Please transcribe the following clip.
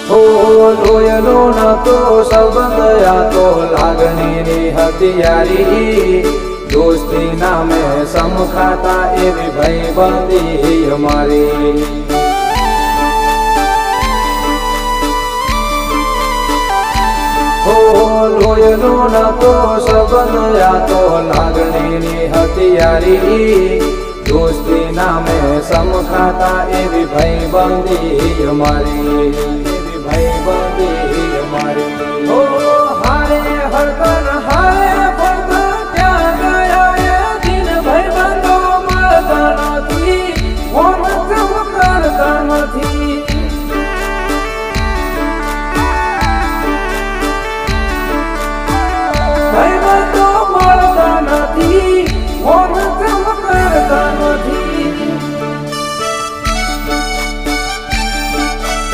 હો લોયલો નતો સંબંધ આ તો લાગણીની હથિયારી દોસ્તી નામે સમખાતા એવી ભાઈબંધી અમારી લોયલો નતો સંબંધ આ તો લાગણીની હથિયારી દોસ્તી નામે સમખાતા એવી ભાઈબંધી અમારી એવી ભાઈબંધી અમારી